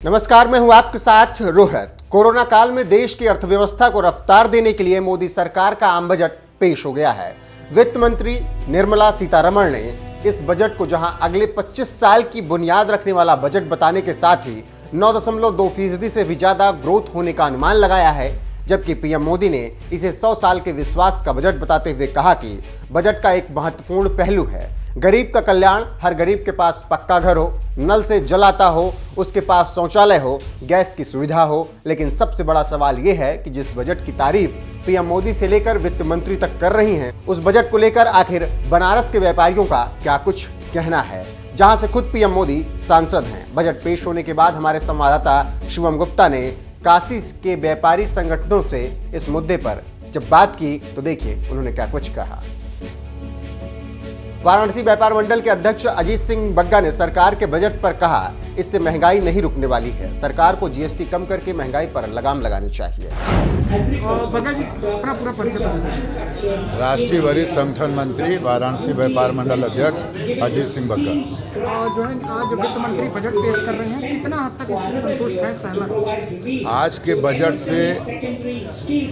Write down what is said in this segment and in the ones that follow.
नमस्कार, मैं हूं आपके साथ रोहित। कोरोना काल में देश की अर्थव्यवस्था को रफ्तार देने के लिए मोदी सरकार का आम बजट पेश हो गया है। वित्त मंत्री निर्मला सीतारमण ने इस बजट को जहां अगले 25 साल की बुनियाद रखने वाला बजट बताने के साथ ही 9.2% से भी ज्यादा ग्रोथ होने का अनुमान लगाया है, जबकि पीएम मोदी ने इसे 100 साल के विश्वास का बजट बताते हुए कहा कि बजट का एक महत्वपूर्ण पहलू है गरीब का कल्याण। हर गरीब के पास पक्का घर हो, नल से जल आता हो, उसके पास शौचालय हो, गैस की सुविधा हो। लेकिन सबसे बड़ा सवाल यह है कि जिस बजट की तारीफ पीएम मोदी से लेकर वित्त मंत्री तक कर रही हैं, उस बजट को लेकर आखिर बनारस के व्यापारियों का क्या कुछ कहना है, जहां से खुद पीएम मोदी सांसद हैं। बजट पेश होने के बाद हमारे संवाददाता शिवम गुप्ता ने काशी के व्यापारी संगठनों से इस मुद्दे पर जब बात की तो देखिए उन्होंने क्या कुछ कहा। वाराणसी व्यापार मंडल के अध्यक्ष अजीत सिंह बग्गा ने सरकार के बजट पर कहा, इससे महंगाई नहीं रुकने वाली है। सरकार को जीएसटी कम करके महंगाई पर लगाम लगानी चाहिए। बग्गा जी, अपना पूरा परिचय। राष्ट्रीय वरिष्ठ संगठन मंत्री, वाराणसी व्यापार मंडल अध्यक्ष अजीत सिंह बग्गा। जो है आज वित्त मंत्री बजट पेश कर रहे हैं, कितना हद तक इससे संतुष्ट है, सहमत? आज के बजट से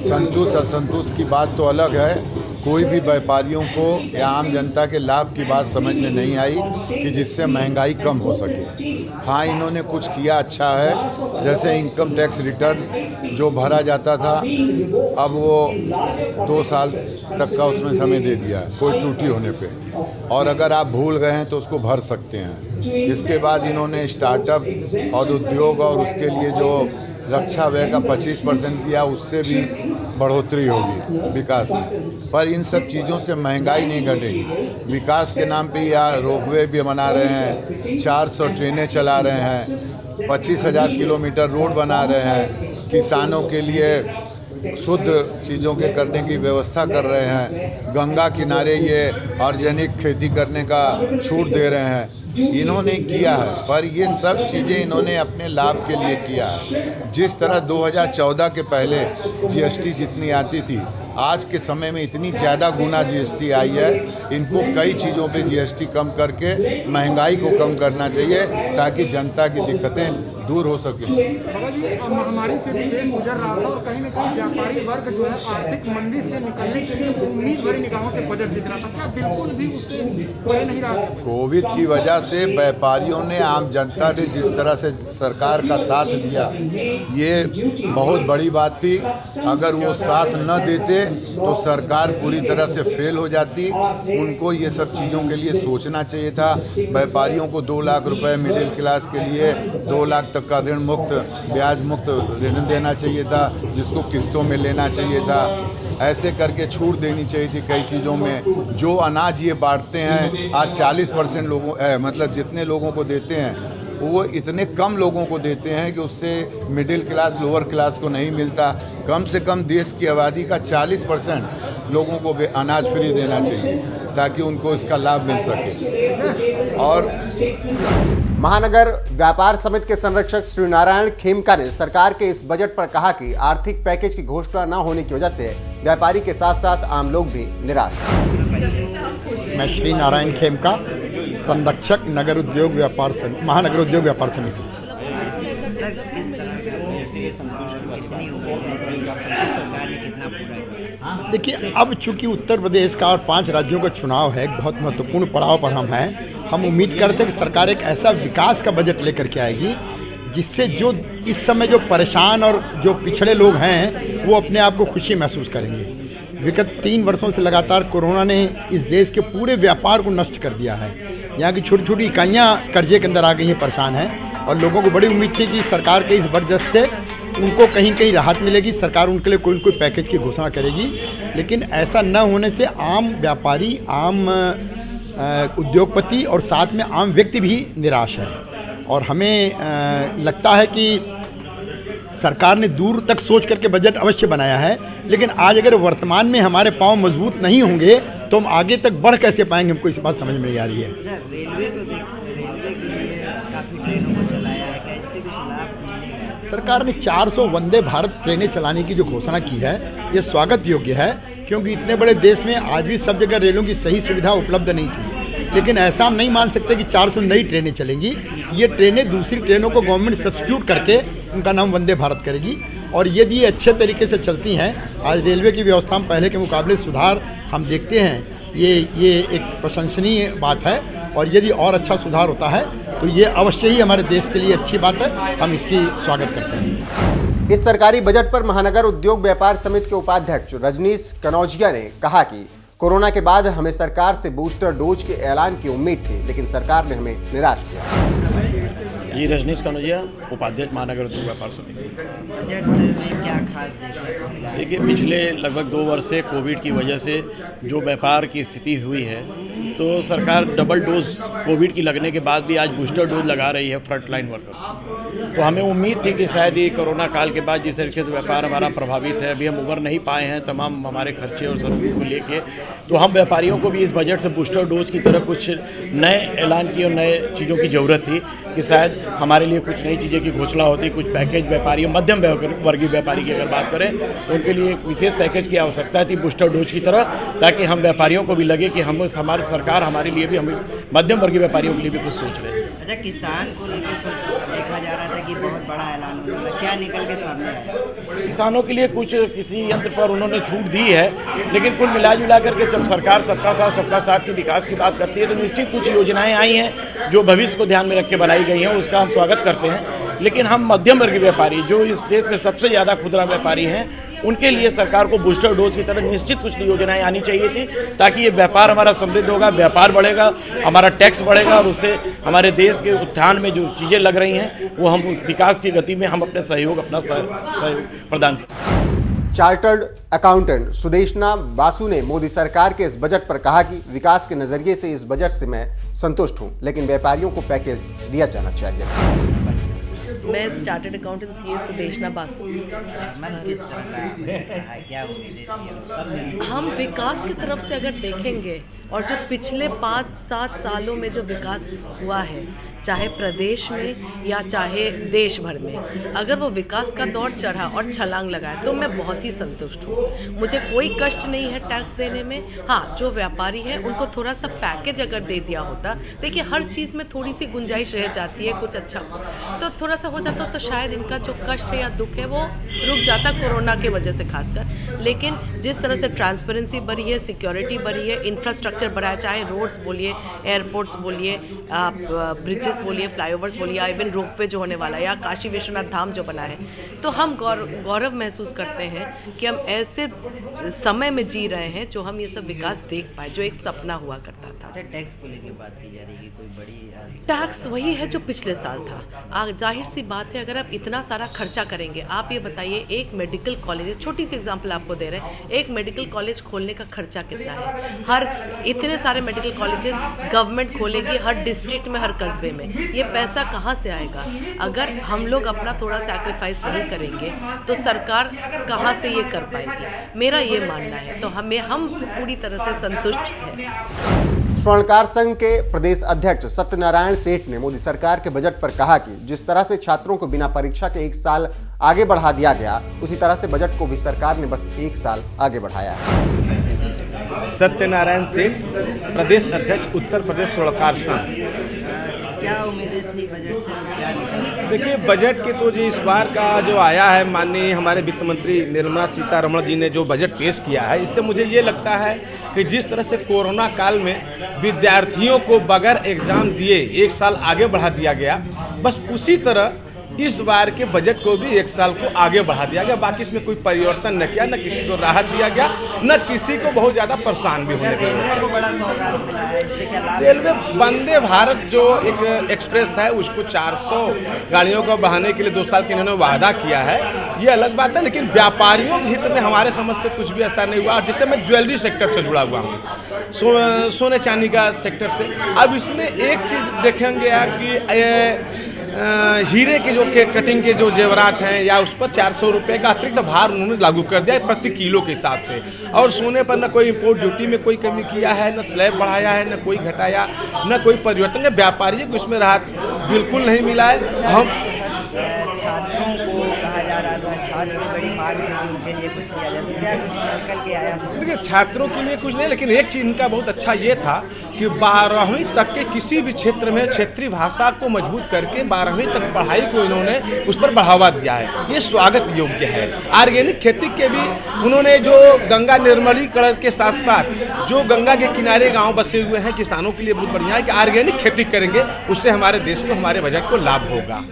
संतुष्ट असंतुष्ट की बात तो अलग है। कोई भी व्यापारियों को या आम जनता के लाभ की बात समझ में नहीं आई कि जिससे महंगाई कम हो सके। हाँ, इन्होंने कुछ किया अच्छा है, जैसे इनकम टैक्स रिटर्न जो भरा जाता था अब वो 2 साल तक का उसमें समय दे दिया है कोई त्रुटि होने पे, और अगर आप भूल गए हैं तो उसको भर सकते हैं। इसके बाद इन्होंने स्टार्टअप और उद्योग और उसके लिए जो रक्षा व्यय का 25% किया, उससे भी बढ़ोतरी होगी विकास में। पर इन सब चीज़ों से महंगाई नहीं घटेगी। विकास के नाम पे या रोपवे भी बना रहे हैं, 400 ट्रेनें चला रहे हैं, 25,000 किलोमीटर रोड बना रहे हैं, किसानों के लिए शुद्ध चीज़ों के करने की व्यवस्था कर रहे हैं, गंगा किनारे ये ऑर्गेनिक खेती करने का छूट दे रहे हैं। इन्होंने किया है, पर ये सब चीज़ें इन्होंने अपने लाभ के लिए किया है। जिस तरह 2014 के पहले जीएसटी जितनी आती थी, आज के समय में इतनी ज़्यादा गुना जीएसटी आई है। इनको कई चीज़ों पे जीएसटी कम करके महंगाई को कम करना चाहिए ताकि जनता की दिक्कतें दूर हो सके। महामारी से देश गुजर रहा था और कहीं न कहीं व्यापारी वर्ग जो है आर्थिक मंदी से निकलने के लिए उम्मीद भरी निगाहों से बजट दिख रहा था, क्या बिल्कुल भी उससे परे नहीं रहा? कोविड की वजह से व्यापारियों ने, आम जनता ने जिस तरह से सरकार का साथ दिया, ये बहुत बड़ी बात थी। अगर वो साथ न देते तो सरकार पूरी तरह से फेल हो जाती। उनको ये सब चीज़ों के लिए सोचना चाहिए था। व्यापारियों को 2 लाख रुपए मिडिल क्लास के लिए 2 लाख तक का ऋण मुक्त, ब्याज मुक्त ऋण देना चाहिए था, जिसको किस्तों में लेना चाहिए था। ऐसे करके छूट देनी चाहिए थी कई चीज़ों में। जो अनाज ये बांटते हैं आज 40% लोगों मतलब जितने लोगों को देते हैं वो इतने कम लोगों को देते हैं कि उससे मिडिल क्लास, लोअर क्लास को नहीं मिलता। कम से कम देश की आबादी का 40% लोगों को अनाज फ्री देना चाहिए ताकि उनको इसका लाभ मिल सके। और महानगर व्यापार समिति के संरक्षक श्री नारायण खेमका ने सरकार के इस बजट पर कहा कि आर्थिक पैकेज की घोषणा न होने की वजह से व्यापारी के साथ साथ आम लोग भी निराश हैं। मैं श्री नारायण खेमका, संरक्षक नगर उद्योग व्यापार समिति, महानगर उद्योग व्यापार समिति। देखिए, अब चूंकि उत्तर प्रदेश का और 5 राज्यों का चुनाव है, एक बहुत महत्वपूर्ण पड़ाव पर हम हैं। हम उम्मीद करते हैं कि सरकार एक ऐसा विकास का बजट लेकर के आएगी जिससे जो इस समय जो परेशान और जो पिछड़े लोग हैं वो अपने आप को खुशी महसूस करेंगे। विगत 3 वर्षों से लगातार कोरोना ने इस देश के पूरे व्यापार को नष्ट कर दिया है। यहाँ की छोटी छोटी इकाइयाँ कर्जे के अंदर आ गई हैं, परेशान हैं, और लोगों को बड़ी उम्मीद थी कि सरकार के इस बजट से उनको कहीं कहीं राहत मिलेगी, सरकार उनके लिए कोई न कोई पैकेज की घोषणा करेगी। लेकिन ऐसा न होने से आम व्यापारी, आम उद्योगपति और साथ में आम व्यक्ति भी निराश है। और हमें लगता है कि सरकार ने दूर तक सोच करके बजट अवश्य बनाया है, लेकिन आज अगर वर्तमान में हमारे पांव मजबूत नहीं होंगे तो हम आगे तक बढ़ कैसे पाएंगे, हमको इस बात समझ में नहीं आ रही है। रेलवे के लिए काफ़ी ट्रेनों को चलाया है, क्या इससे कुछ लाभ मिलेगा? सरकार ने 400 वंदे भारत ट्रेनें चलाने की जो घोषणा की है, ये स्वागत योग्य है, क्योंकि इतने बड़े देश में आज भी सब जगह रेलों की सही सुविधा उपलब्ध नहीं थी। लेकिन ऐसा हम नहीं मान सकते कि 400 नई ट्रेनें चलेंगी। ये ट्रेनें दूसरी ट्रेनों को गवर्नमेंट सब्स्टिट्यूट करके उनका नाम वंदे भारत करेगी, और यदि ये अच्छे तरीके से चलती हैं, आज रेलवे की व्यवस्था में पहले के मुकाबले सुधार हम देखते हैं, ये एक प्रशंसनीय बात है। और यदि और अच्छा सुधार होता है तो ये अवश्य ही हमारे देश के लिए अच्छी बात है, हम इसकी स्वागत करते हैं। इस सरकारी बजट पर महानगर उद्योग व्यापार समिति के उपाध्यक्ष रजनीश कनौजिया ने कहा कि कोरोना के बाद हमें सरकार से बूस्टर डोज के ऐलान की उम्मीद थी, लेकिन सरकार ने हमें निराश किया। जी, रजनीश कनौजिया, उपाध्यक्ष महानगर उद्योग व्यापार समिति। बजट में क्या खास देखने को मिला? देखिए, पिछले लगभग 2 वर्ष से कोविड की वजह से जो व्यापार की स्थिति हुई है, तो सरकार डबल डोज कोविड की लगने के बाद भी आज बूस्टर डोज लगा रही है फ्रंटलाइन वर्कर। तो हमें उम्मीद थी कि शायद ये कोरोना काल के बाद जिस तरीके से व्यापार हमारा प्रभावित है, अभी हम उबर नहीं पाए हैं तमाम हमारे खर्चे और सर्विस को लेके, तो हम व्यापारियों को भी इस बजट से बूस्टर डोज की तरफ कुछ नए ऐलान की और नए चीज़ों की ज़रूरत थी कि शायद हमारे लिए कुछ नई चीज़ें की घोषणा होती, कुछ पैकेज व्यापारियों, मध्यम वर्गीय व्यापारी की अगर बात करें तो उनके लिए एक विशेष पैकेज की आवश्यकता थी बूस्टर डोज की तरह, ताकि हम व्यापारियों को भी लगे कि हम हमारी सरकार हमारे लिए भी, हमें मध्यम वर्गीय व्यापारियों के लिए भी कुछ सोच रहे हैं। अच्छा, किसान को लेकर देखा जा रहा था कि बहुत बड़ा ऐलान होने वाला, क्या निकल के सामने आया? किसानों के लिए कुछ किसी यंत्र पर उन्होंने छूट दी है, लेकिन कुल मिला जुला करके जब सरकार सबका साथ की विकास की बात करती है तो निश्चित कुछ योजनाएं आई हैं जो भविष्य को ध्यान में रख के बनाई गई हैं, उसका हम स्वागत करते हैं। लेकिन हम मध्यम वर्गीय व्यापारी जो इस देश में सबसे ज़्यादा खुदरा व्यापारी हैं, उनके लिए सरकार को बूस्टर डोज की तरह निश्चित कुछ योजनाएं आनी चाहिए थी, ताकि ये व्यापार हमारा समृद्ध होगा, व्यापार बढ़ेगा, हमारा टैक्स बढ़ेगा और उससे हमारे देश के उत्थान में जो चीज़ें लग रही हैं वो हम उस विकास की गति में हम अपना सहयोग प्रदान करें। चार्टर्ड अकाउंटेंट सुदेशना बासु ने मोदी सरकार के इस बजट पर कहा कि विकास के नजरिए से इस बजट से मैं संतुष्ट हूं, लेकिन व्यापारियों को पैकेज दिया जाना चाहिए। मैं chartered accountant CA Sudeshna Basu. मन किस तरह का है, क्या उम्मीदें थी? हम विकास की तरफ से अगर देखेंगे और जो पिछले 5-7 सालों में जो विकास हुआ है, चाहे प्रदेश में या चाहे देश भर में, अगर वो विकास का दौर चढ़ा और छलांग लगाए तो मैं बहुत ही संतुष्ट हूँ। मुझे कोई कष्ट नहीं है टैक्स देने में। हाँ, जो व्यापारी हैं उनको थोड़ा सा पैकेज अगर दे दिया होता, देखिए हर चीज़ में थोड़ी सी गुंजाइश रह जाती है, कुछ अच्छा तो थोड़ा सा हो जाता तो शायद इनका जो कष्ट है या दुख है वो रुक जाता, कोरोना की वजह से खासकर। लेकिन जिस तरह से ट्रांसपेरेंसी बढ़ी है, सिक्योरिटी बढ़ी है, इंफ्रास्ट्रक्चर बढ़ा है, चाहे रोड्स बोलिए, एयरपोर्ट्स बोलिए, ब्रिजेस बोलिए, फ्लाईओवर्स बोलिए, इवन रोपवे जो होने वाला है, या काशी विश्वनाथ धाम जो बना है, तो हम गौरव महसूस करते हैं कि हम ऐसे समय में जी रहे हैं जो हम ये सब विकास देख पाए, जो एक सपना हुआ करता था। अच्छा, टैक्स को लेकर बात की जा रही है, कोई बड़ी टैक्स वही है जो पिछले साल था। जाहिर सी बात है, अगर आप इतना सारा खर्चा करेंगे, आप ये बताइए एक मेडिकल कॉलेज, छोटी सी एग्जांपल आपको दे रहे हैं, एक मेडिकल कॉलेज खोलने का खर्चा कितना है? इतने सारे मेडिकल कॉलेजेस गवर्नमेंट खोलेगी हर डिस्ट्रिक्ट में, हर कस्बे में, ये पैसा कहाँ से आएगा? अगर हम लोग अपना थोड़ा सैक्रिफाइस नहीं करेंगे तो सरकार कहाँ से ये कर पाएगी? मेरा ये मानना है। तो हम पूरी तरह से संतुष्ट हैं। स्वर्णकार संघ के प्रदेश अध्यक्ष सत्यनारायण सेठ ने मोदी सरकार के बजट पर कहा कि जिस तरह से छात्रों को बिना परीक्षा के 1 साल आगे बढ़ा दिया गया, उसी तरह से बजट को भी सरकार ने बस 1 साल आगे बढ़ाया है। सत्यनारायण सेठ, प्रदेश अध्यक्ष उत्तर प्रदेश स्वर्णकार संघ। क्या उम्मीदें थी बजट से, क्या निकला? देखिए, बजट के तो जो इस बार का जो आया है, माननीय हमारे वित्त मंत्री निर्मला सीतारमण जी ने जो बजट पेश किया है, इससे मुझे ये लगता है कि जिस तरह से कोरोना काल में विद्यार्थियों को बगैर एग्ज़ाम दिए 1 साल आगे बढ़ा दिया गया, बस उसी तरह इस बार के बजट को भी 1 साल को आगे बढ़ा दिया गया। बाकी इसमें कोई परिवर्तन न किया, न किसी को राहत दिया गया, न किसी को बहुत ज़्यादा परेशान भी होने रेलवे को बड़ा सौगात मिला है, इससे क्या लाभ? रेलवे वंदे भारत जो एक एक्सप्रेस है, उसको 400 गाड़ियों को बढ़ाने के लिए 2 साल के इन्होंने वादा किया है, ये अलग बात है। लेकिन व्यापारियों के हित में हमारे समझ से कुछ भी ऐसा नहीं हुआ। जैसे मैं ज्वेलरी सेक्टर से जुड़ा हुआ हूँ, सोने चांदी का सेक्टर से। अब इसमें एक चीज़ देखेंगे आप कि हीरे के जो कटिंग के जो जेवरात हैं, या उस पर 400 रुपये का अतिरिक्त भार उन्होंने लागू कर दिया है प्रति किलो के हिसाब से। और सोने पर न कोई इम्पोर्ट ड्यूटी में कोई कमी किया है, न स्लैब बढ़ाया है, न कोई घटाया, न कोई परिवर्तन। व्यापारियों को इसमें राहत बिल्कुल नहीं मिला है। हम छात्रों को कहा जा रहा था, छात्र की बड़ी मांग थी कि उनके के लिए कुछ किया जाए, तो क्या कुछ निकल के आया? देखिए, छात्रों के लिए कुछ नहीं, लेकिन एक चीज़ इनका बहुत अच्छा ये था कि 12वीं तक के किसी भी क्षेत्र में क्षेत्रीय भाषा को मजबूत करके 12वीं तक पढ़ाई को इन्होंने उस पर बढ़ावा दिया है। ये स्वागत योग्य है। ऑर्गेनिक खेती के भी उन्होंने जो गंगा निर्मलीकरण के साथ साथ जो गंगा के किनारे गांव बसे हुए हैं, किसानों के लिए बहुत बढ़िया है कि ऑर्गेनिक खेती करेंगे, उससे हमारे देश को, हमारे बजट को लाभ होगा।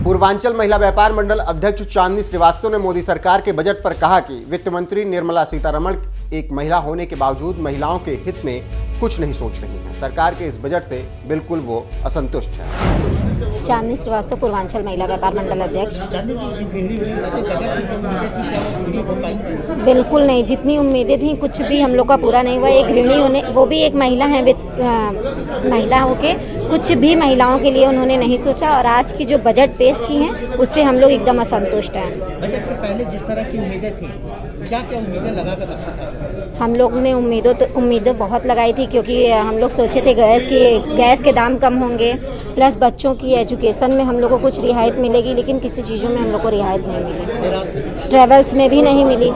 पूर्वांचल महिला व्यापार मंडल अध्यक्ष चांदनी श्रीवास्तव ने मोदी सरकार के बजट पर कहा कि वित्त मंत्री निर्मला सीतारमण एक महिला होने के बावजूद महिलाओं के हित में कुछ नहीं सोच रही हैं। सरकार के इस बजट से बिल्कुल वो असंतुष्ट हैं। चांदनी श्रीवास्तव, पूर्वांचल महिला व्यापार मंडल अध्यक्ष। बिल्कुल नहीं, जितनी उम्मीदें थी कुछ भी हम लोग का पूरा नहीं हुआ। एक गृहिणी होने, वो भी एक महिला है, महिला होके कुछ भी महिलाओं के लिए उन्होंने नहीं सोचा, और आज की जो बजट पेश की है उससे हम लोग एकदम असंतुष्ट हैं। बजट के पहले जिस तरह की उम्मीदें थी, क्या क्या उम्मीदें लगा कर रखा था? हम लोग ने उम्मीदें बहुत लगाई थी, क्योंकि हम लोग सोचे थे गैस के दाम कम होंगे, प्लस बच्चों की एजुकेशन में हम लोग को कुछ रियायत मिलेगी, लेकिन किसी चीज़ों में हम लोग को रियायत नहीं मिली। ट्रेवल्स में भी नहीं मिली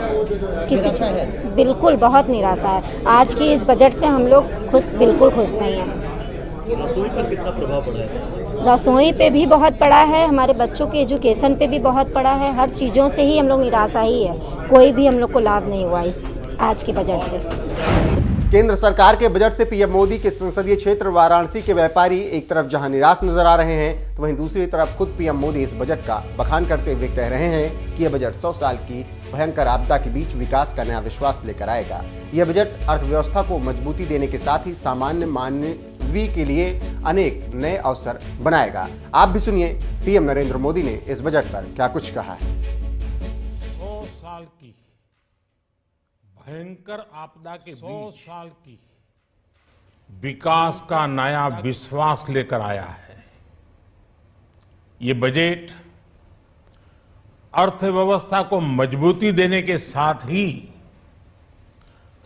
किसी चीज़। बिल्कुल बहुत निराशा है। आज की इस बजट से हम लोग बिल्कुल खुश नहीं हैं। रसोई पर कितना प्रभाव पड़ा है? रसोई पे भी बहुत पड़ा है, हमारे बच्चों के एजुकेशन पे भी बहुत पड़ा है। हर चीज़ों से ही हम लोग निराशा ही है, कोई भी हम लोग को लाभ नहीं हुआ इस आज के बजट से। केंद्र सरकार के बजट से पीएम मोदी के संसदीय क्षेत्र वाराणसी के व्यापारी एक तरफ जहां निराश नजर आ रहे हैं, तो वहीं दूसरी तरफ खुद पीएम मोदी इस बजट का बखान करते हुए कह रहे हैं कि यह बजट 100 साल की भयंकर आपदा के बीच विकास का नया विश्वास लेकर आएगा। यह बजट अर्थव्यवस्था को मजबूती देने के साथ ही सामान्य मानवीय के लिए अनेक नए अवसर बनाएगा। आप भी सुनिए पीएम नरेंद्र मोदी ने इस बजट पर क्या कुछ कहा है। 100 साल की भयंकर आपदा के 100 साल की विकास का नया विश्वास लेकर आया है। ये बजट अर्थव्यवस्था को मजबूती देने के साथ ही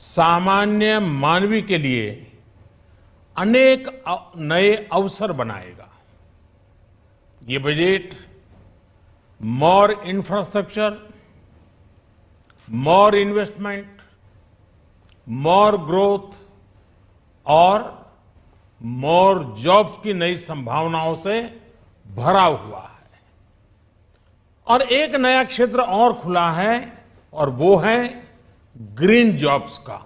सामान्य मानवीय के लिए अनेक नए अवसर बनाएगा। ये बजट मोर इंफ्रास्ट्रक्चर, मोर इन्वेस्टमेंट, मोर ग्रोथ और मोर जॉब्स की नई संभावनाओं से भरा हुआ है। और एक नया क्षेत्र और खुला है, और वो है ग्रीन जॉब्स का।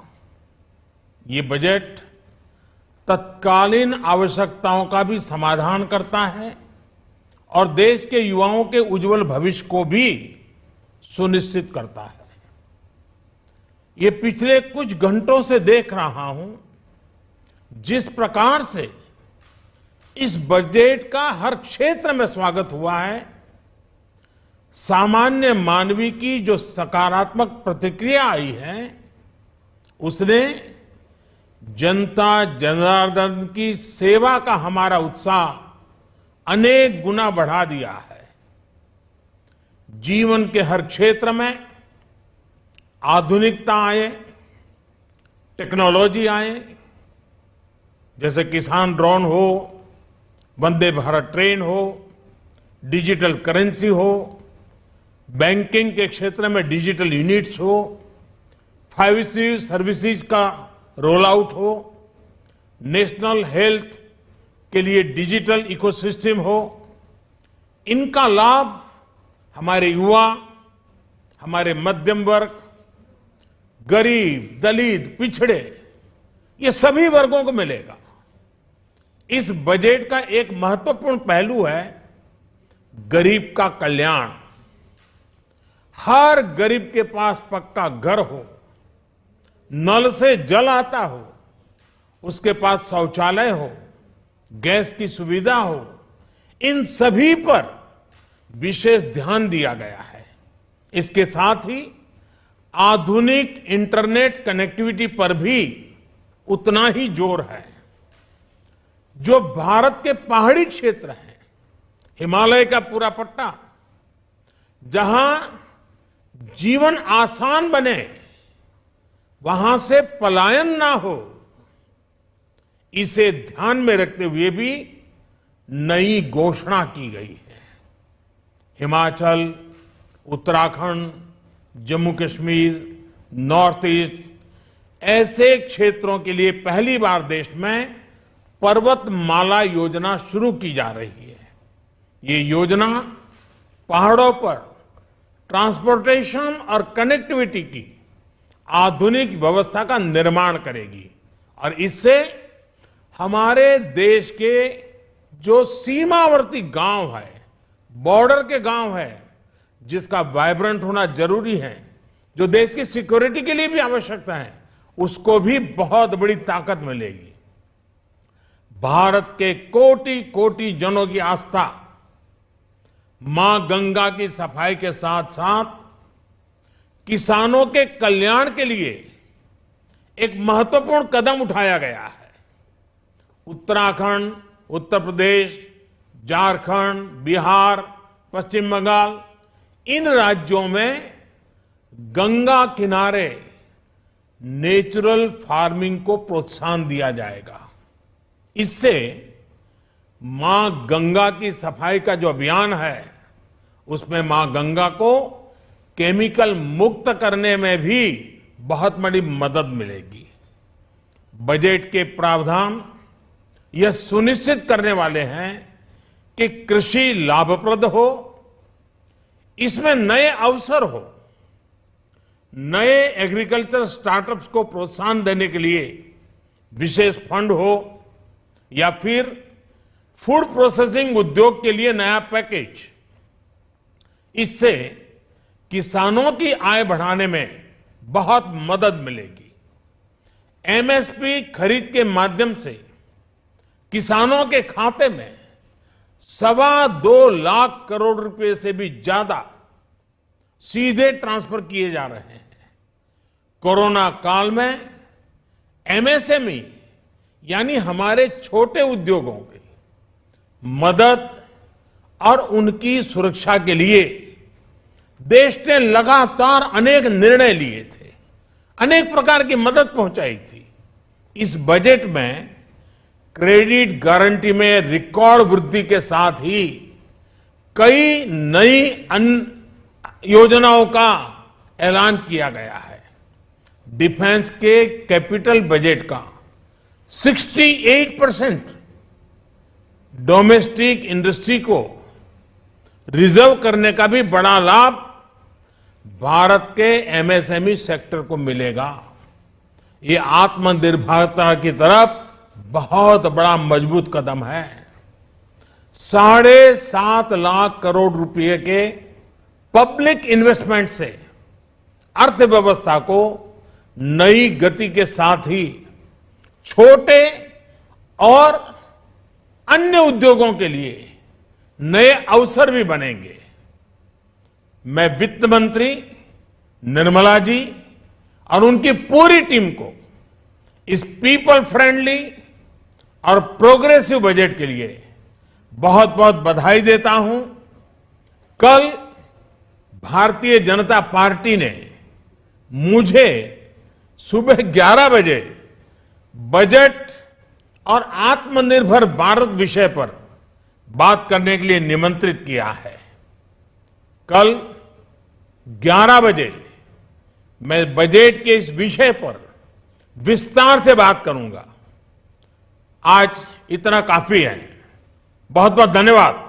ये बजट तत्कालीन आवश्यकताओं का भी समाधान करता है और देश के युवाओं के उज्जवल भविष्य को भी सुनिश्चित करता है। ये पिछले कुछ घंटों से देख रहा हूं जिस प्रकार से इस बजट का हर क्षेत्र में स्वागत हुआ है। सामान्य मानवीय की जो सकारात्मक प्रतिक्रिया आई है, उसने जनता जनार्दन की सेवा का हमारा उत्साह अनेक गुना बढ़ा दिया है। जीवन के हर क्षेत्र में आधुनिकता आए, टेक्नोलॉजी आए, जैसे किसान ड्रोन हो, वंदे भारत ट्रेन हो, डिजिटल करेंसी हो, बैंकिंग के क्षेत्र में डिजिटल यूनिट्स हो, 5G सर्विसेज का रोल आउट हो, नेशनल हेल्थ के लिए डिजिटल इकोसिस्टम हो। इनका लाभ हमारे युवा, हमारे मध्यम वर्ग, गरीब, दलित, पिछड़े, ये सभी वर्गों को मिलेगा। इस बजट का एक महत्वपूर्ण पहलू है गरीब का कल्याण। हर गरीब के पास पक्का घर हो, नल से जल आता हो, उसके पास शौचालय हो, गैस की सुविधा हो, इन सभी पर विशेष ध्यान दिया गया है। इसके साथ ही आधुनिक इंटरनेट कनेक्टिविटी पर भी उतना ही जोर है। जो भारत के पहाड़ी क्षेत्र हैं, हिमालय का पूरा पट्टा, जहां जीवन आसान बने, वहां से पलायन ना हो, इसे ध्यान में रखते हुए भी नई घोषणा की गई है। हिमाचल, उत्तराखंड, जम्मू कश्मीर, नॉर्थ ईस्ट ऐसे क्षेत्रों के लिए पहली बार देश में पर्वतमाला योजना शुरू की जा रही है। ये योजना पहाड़ों पर ट्रांसपोर्टेशन और कनेक्टिविटी की आधुनिक व्यवस्था का निर्माण करेगी और इससे हमारे देश के जो सीमावर्ती गांव है, बॉर्डर के गांव है, जिसका वाइब्रेंट होना जरूरी है, जो देश की सिक्योरिटी के लिए भी आवश्यकता है, उसको भी बहुत बड़ी ताकत मिलेगी। भारत के कोटि कोटि जनों की आस्था मां गंगा की सफाई के साथ साथ किसानों के कल्याण के लिए एक महत्वपूर्ण कदम उठाया गया है। उत्तराखंड, उत्तर प्रदेश, झारखंड, बिहार, पश्चिम बंगाल, इन राज्यों में गंगा किनारे नेचुरल फार्मिंग को प्रोत्साहन दिया जाएगा। इससे मां गंगा की सफाई का जो अभियान है, उसमें मां गंगा को केमिकल मुक्त करने में भी बहुत बड़ी मदद मिलेगी। बजट के प्रावधान यह सुनिश्चित करने वाले हैं कि कृषि लाभप्रद हो, इसमें नए अवसर हो, नए एग्रीकल्चर स्टार्टअप्स को प्रोत्साहन देने के लिए विशेष फंड हो या फिर फूड प्रोसेसिंग उद्योग के लिए नया पैकेज। इससे किसानों की आय बढ़ाने में बहुत मदद मिलेगी। एमएसपी खरीद के माध्यम से किसानों के खाते में 2.25 लाख करोड़ रुपए से भी ज्यादा सीधे ट्रांसफर किए जा रहे हैं। कोरोना काल में एमएसएमई यानी हमारे छोटे उद्योगों की मदद और उनकी सुरक्षा के लिए देश ने लगातार अनेक निर्णय लिए थे, अनेक प्रकार की मदद पहुंचाई थी। इस बजट में क्रेडिट गारंटी में रिकॉर्ड वृद्धि के साथ ही कई नई योजनाओं का ऐलान किया गया है। डिफेंस के कैपिटल बजट का 68% डोमेस्टिक इंडस्ट्री को रिजर्व करने का भी बड़ा लाभ भारत के एमएसएमई सेक्टर को मिलेगा। ये आत्मनिर्भरता की तरफ बहुत बड़ा मजबूत कदम है। 7.5 लाख करोड़ रुपए के पब्लिक इन्वेस्टमेंट से अर्थव्यवस्था को नई गति के साथ ही छोटे और अन्य उद्योगों के लिए नए अवसर भी बनेंगे। मैं वित्त मंत्री निर्मला जी और उनकी पूरी टीम को इस पीपल फ्रेंडली और प्रोग्रेसिव बजट के लिए बहुत बहुत बधाई देता हूं। कल भारतीय जनता पार्टी ने मुझे सुबह 11 बजे बजट और आत्मनिर्भर भारत विषय पर बात करने के लिए निमंत्रित किया है। कल 11 बजे मैं बजट के इस विषय पर विस्तार से बात करूंगा। आज इतना काफी है। बहुत बहुत धन्यवाद।